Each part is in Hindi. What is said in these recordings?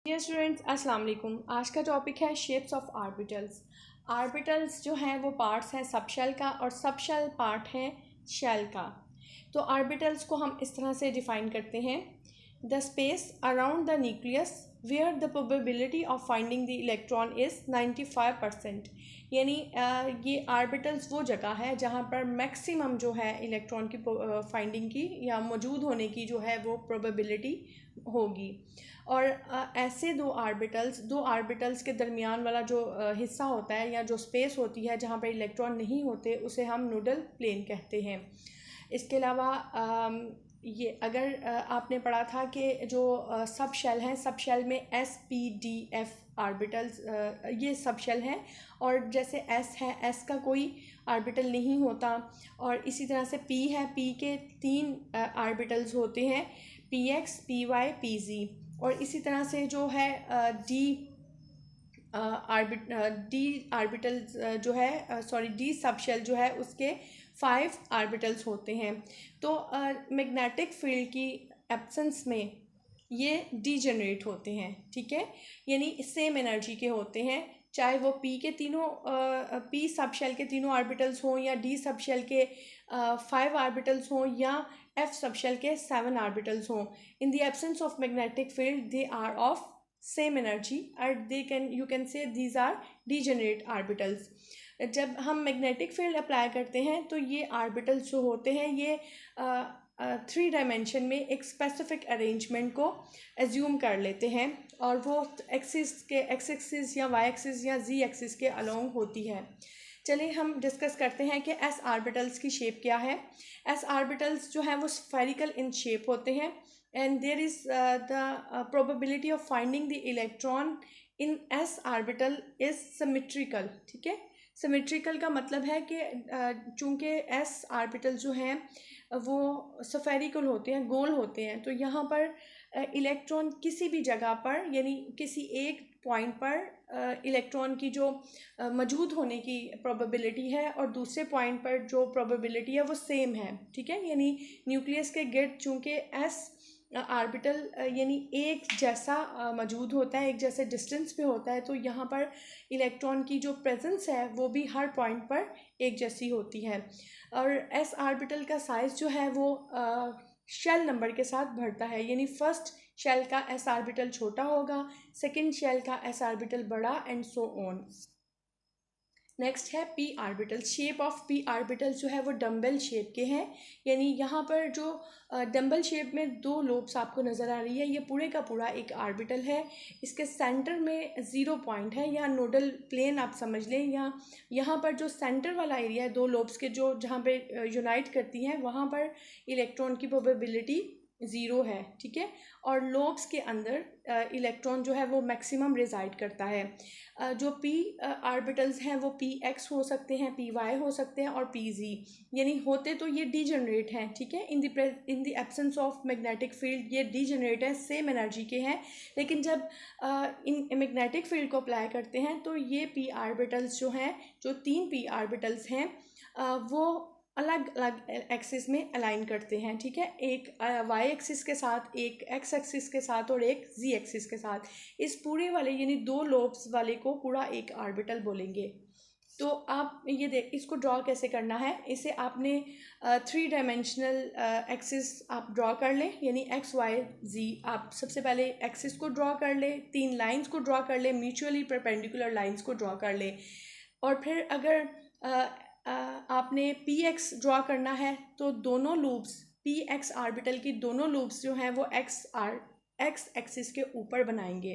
डियर स्टूडेंट्स अस्सलाम वालेकुम। आज का टॉपिक है शेप्स ऑफ आर्बिटल्स। आर्बिटल्स जो हैं वो पार्ट्स हैं सब शेल का और सब शेल पार्ट है शेल का। तो आर्बिटल्स को हम इस तरह से डिफ़ाइन करते हैं, the space around the nucleus where the probability of finding the electron is 95%। यानी ये आर्बिटल्स वो जगह है जहाँ पर मैक्सिमम जो है इलेक्ट्रॉन की फाइंडिंग की या मौजूद होने की जो है वो प्रोबेबिलिटी होगी। और ऐसे दो आर्बिटल्स के दरमियान वाला जो हिस्सा होता है या जो स्पेस होती है जहाँ पर इलेक्ट्रॉन नहीं होते उसे हम नोडल प्लेन कहते हैं। इसके अलावा ये अगर आपने पढ़ा था कि जो सब शेल हैं, सब शेल में S P D F orbitals ये सब शेल हैं, और जैसे S है, S का कोई आर्बिटल नहीं होता। और इसी तरह से P है, P के 3 आर्बिटल्स होते हैं, PX PY PZ। और इसी तरह से जो है डी आर्बिटल जो है डी सब शेल जो है उसके 5 आर्बिटल्स होते हैं। तो मैग्नेटिक फील्ड की एब्सेंस में ये डीजनरेट होते हैं, ठीक है, यानी सेम एनर्जी के होते हैं, चाहे वो पी के तीनों पी सब शेल के तीनों आर्बिटल्स हों या डी सब शेल के 5 आर्बिटल्स हों या एफ सब शेल के 7 आर्बिटल्स हों। In the absence of magnetic field they are of same energy और you can say these are degenerate orbitals. जब हम मैग्नेटिक फील्ड अप्लाई करते हैं तो ये आर्बिटल्स जो होते हैं ये 3 डायमेंशन में एक स्पेसिफिक अरेंजमेंट को एज्यूम कर लेते हैं और वो एक्स एक्सिस या वाई एक्सिस या जी एक्सिस के अलोंग होती है। चलिए हम डिस्कस करते हैं कि एस आर्बिटल्स की शेप क्या है। एस आर्बिटल्स जो हैं वो स्फेरिकल इन शेप होते हैं and there is the probability of finding the electron in s orbital is symmetrical। ठीक है, सिमेट्रिकल का मतलब है कि चूँकि s ऑर्बिटल जो हैं वो स्फेरिकल होते हैं, गोल होते हैं, तो यहाँ पर इलेक्ट्रॉन किसी भी जगह पर यानी किसी एक पॉइंट पर इलेक्ट्रॉन की जो मौजूद होने की प्रोबेबिलिटी है और दूसरे पॉइंट पर जो प्रोबेबिलिटी है वो सेम है। ठीक है, यानी न्यूक्लियस के गिर्द चूँकि s आर्बिटल यानी एक जैसा मौजूद होता है, एक जैसे डिस्टेंस पे होता है, तो यहाँ पर इलेक्ट्रॉन की जो प्रेजेंस है वो भी हर पॉइंट पर एक जैसी होती है। और एस आर्बिटल का साइज़ जो है वो शेल नंबर के साथ बढ़ता है, यानी फर्स्ट शेल का एस आर्बिटल छोटा होगा, सेकंड शेल का एस आर्बिटल बड़ा, एंड सो ऑन। नेक्स्ट है P orbital. Shape of P orbital जो है वो डम्बल शेप के हैं, यानी यहाँ पर जो डम्बल शेप में 2 लोब्स आपको नज़र आ रही है, ये पूरे का पूरा एक आर्बिटल है। इसके सेंटर में 0 पॉइंट है या नोडल प्लेन आप समझ लें, या यहाँ पर जो सेंटर वाला एरिया है 2 लोब्स के जो जहाँ पे यूनाइट करती हैं वहाँ पर इलेक्ट्रॉन की प्रोबेबिलिटी 0 है। ठीक है, और लोब्स के अंदर इलेक्ट्रॉन जो है वो मैक्सिमम रिजाइड करता है। जो पी आर्बिटल्स हैं वो पी एक्स हो सकते हैं, पी वाई हो सकते हैं और पी जी, यानी होते तो ये डीजनरेट हैं। ठीक है, इन the absence of magnetic field ये डीजनरेट है, सेम एनर्जी के हैं, लेकिन जब इन मैग्नेटिक फील्ड को अप्लाई करते हैं तो ये पी आर्बिटल्स जो हैं, जो 3 पी आर्बिटल्स हैं वो अलग अलग एक्सिस में अलाइन करते हैं। ठीक है, एक वाई एक्सिस के साथ, एक एक्स एक्सिस के साथ और एक जी एक्सिस के साथ। इस पूरे वाले यानी 2 लोब्स वाले को पूरा एक आर्बिटल बोलेंगे। तो आप ये इसको ड्रॉ कैसे करना है, इसे आपने 3 डायमेंशनल एक्सिस आप ड्रॉ कर लें, यानी एक्स वाई जी। आप सबसे पहले एक्सिस को ड्रॉ कर लें, 3 लाइंस को ड्रॉ कर लें, म्यूचुअली परपेंडिकुलर लाइंस को ड्रॉ कर लें। और फिर अगर आपने पी एक्स ड्रॉ करना है तो दोनों लूप्स पी एक्स आर्बिटल की दोनों लूप्स जो हैं वो एक्स एक्सिस के ऊपर बनाएंगे,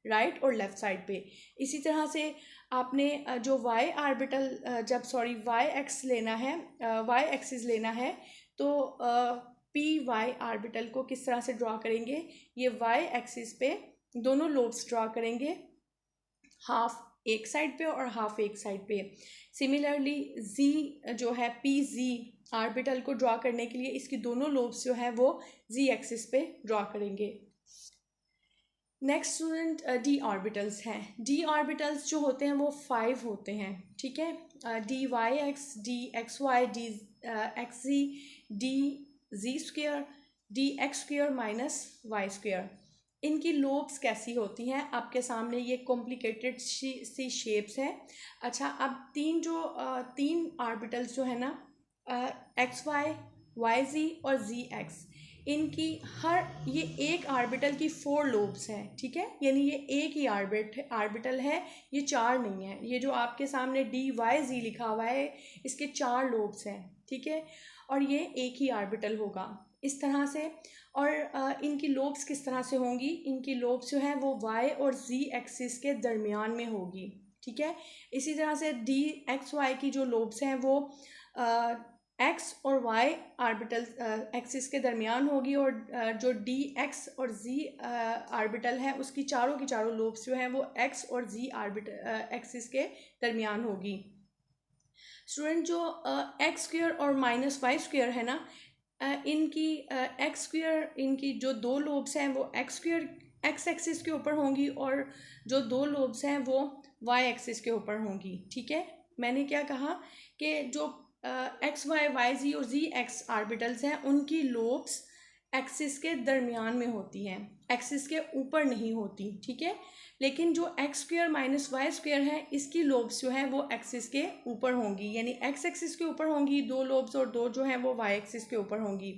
राइट और लेफ़्ट साइड पे। इसी तरह से आपने जो वाई आर्बिटल वाई एक्स लेना है, वाई एक्सिस लेना है, तो पी वाई आर्बिटल को किस तरह से ड्रॉ करेंगे, ये वाई एक्सिस पे दोनों लोब्स ड्रॉ करेंगे, हाफ एक साइड पे और हाफ एक साइड पे। सिमिलरली जी जो है पी जी आर्बिटल को ड्रॉ करने के लिए इसकी दोनों लोब्स जो है वो जी एक्सिस पे ड्रॉ करेंगे। नेक्स्ट स्टूडेंट डी ऑर्बिटल्स हैं। डी ऑर्बिटल्स जो होते हैं वो 5 होते हैं। ठीक है, d y x, d x y, d x z, d z square, d x square minus y square. इनकी लोब्स कैसी होती हैं, आपके सामने ये कॉम्प्लिकेटेड सी शेप्स हैं। अच्छा, अब तीन ऑर्बिटल्स जो है ना, एक्स वाई, वाई जी और जी एक्स, इनकी ये एक ऑर्बिटल की 4 लोब्स हैं, ठीक है, यानी ये एक ही ऑर्बिटल है, ये 4 नहीं है। ये जो आपके सामने डी वाई जी लिखा हुआ है, इसके 4 लोब्स हैं, ठीक है, और ये एक ही ऑर्बिटल होगा इस तरह से। और इनकी लोब्स किस तरह से होंगी, इनकी लोब्स जो हैं वो वाई और जी एक्सिस के दरमियान में होगी, ठीक है। इसी तरह से डी एक्स वाई की जो लोब्स हैं वो एक्स और वाई ऑर्बिटल एक्सिस के दरमियान होगी, और जो डी एक्स और जी ऑर्बिटल है उसकी चारों की चारों लोब्स जो हैं वो एक्स और जी ऑर्बिटल एक्सिस के दरमियान होगी। स्टूडेंट, जो एक्स स्क्वायर और माइनस वाई स्क्वायर है ना, इनकी एक्स स्क्वायर, इनकी जो 2 लोब्स हैं वो एक्स स्क्वायर एक्स एक्सिस के ऊपर होंगी, और जो 2 लोब्स हैं वो वाई एक्सिस के ऊपर होंगी, ठीक है। मैंने क्या कहा कि जो एक्स वाई, वाई जी और जी एक्स ऑर्बिटल्स हैं उनकी लोब्स एक्सिस के दरमियान में होती हैं, एक्सिस के ऊपर नहीं होती, ठीक है। लेकिन जो x square minus y square है, इसकी लोब्स जो है वो एक्सिस के ऊपर होंगी, यानी एक्स एक्सिस के ऊपर होंगी 2 लोब्स, और 2 जो हैं वो वाई एक्सिस के ऊपर होंगी।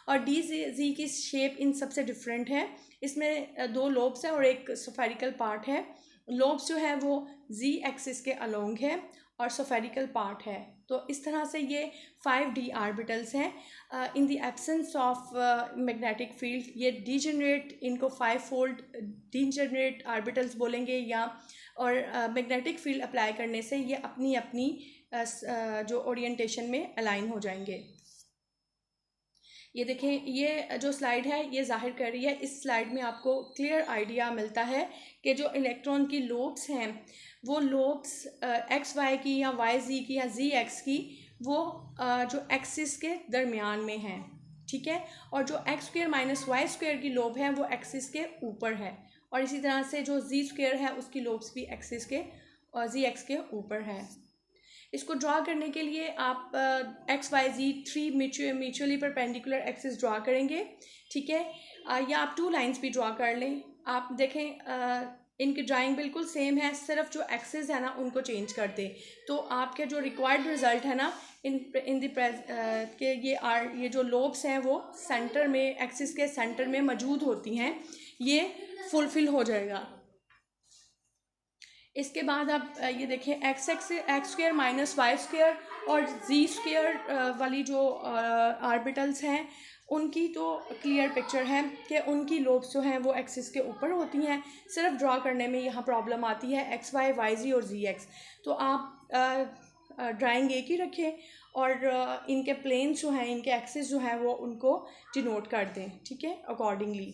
और डी जी की शेप इन सबसे डिफरेंट है, इसमें 2 लोब्स हैं और एक स्फेरिकल पार्ट है। लोब्स जो है वो जी एक्सिस के अलोंग है और स्फेरिकल पार्ट है। तो इस तरह से ये 5d ऑर्बिटल्स हैं। इन the absence of magnetic field, ये डीजनरेट, इनको 5 फोल्ड डीजनरेट ऑर्बिटल्स बोलेंगे, या और मैग्नेटिक फील्ड अप्लाई करने से ये अपनी अपनी जो ओरिएंटेशन में अलाइन हो जाएंगे। ये देखें, ये जो स्लाइड है ये जाहिर कर रही है, इस स्लाइड में आपको क्लियर आइडिया मिलता है कि जो इलेक्ट्रॉन की लोब्स हैं वो लोब्स एक्स वाई की या वाई जी की या जी एक्स की, वो जो एक्सिस के दरमियान में हैं, ठीक है। और जो x square minus y square की लोब है वो एक्सिस के ऊपर है, और इसी तरह से जो जी स्क्वायर है उसकी लोब्स भी एक्सिस के और जी एक्स के ऊपर है। इसको ड्रा करने के लिए आप एक्स वाई जी 3 म्यूचुअली परपेंडिकुलर एक्सिस ड्रा करेंगे, ठीक है, या आप 2 लाइंस भी ड्रा कर लें। आप देखें इनकी ड्राइंग बिल्कुल सेम है, सिर्फ जो एक्सिस है ना उनको चेंज कर दें, तो आपके जो रिक्वायर्ड रिजल्ट है ना इन द के ये जो लोब्स हैं वो सेंटर में, एक्सिस के सेंटर में मौजूद होती हैं, ये फुलफिल हो जाएगा। इसके बाद आप ये देखें, x square minus y square और जी स्क्वायर वाली जो ऑर्बिटल्स हैं उनकी तो क्लियर पिक्चर है कि उनकी लोब्स जो हैं वो एक्सिस के ऊपर होती हैं। सिर्फ ड्रा करने में यहाँ प्रॉब्लम आती है एक्स वाई, वाई जी और जी एक्स। तो आप ड्राइंग एक ही रखें और इनके प्लेन्स जो हैं, इनके एक्सिस जो हैं वो उनको डिनोट कर दें, ठीक है, अकॉर्डिंगली।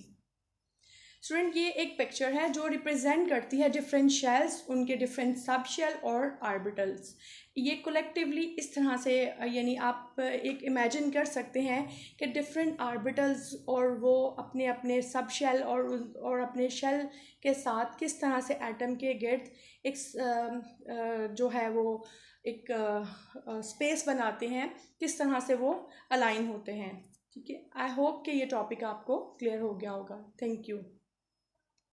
स्टूडेंट, ये एक पिक्चर है जो रिप्रेजेंट करती है डिफरेंट शेल्स, उनके डिफरेंट सब शेल और ऑर्बिटल्स। ये कलेक्टिवली इस तरह से, यानी आप एक इमेजिन कर सकते हैं कि डिफरेंट ऑर्बिटल्स और वो अपने अपने सब शेल और अपने शेल के साथ किस तरह से एटम के गिर्द एक जो है वो एक स्पेस बनाते हैं, किस तरह से वो अलाइन होते हैं, ठीक है। आई होप कि ये टॉपिक आपको क्लियर हो गया होगा। Thank you.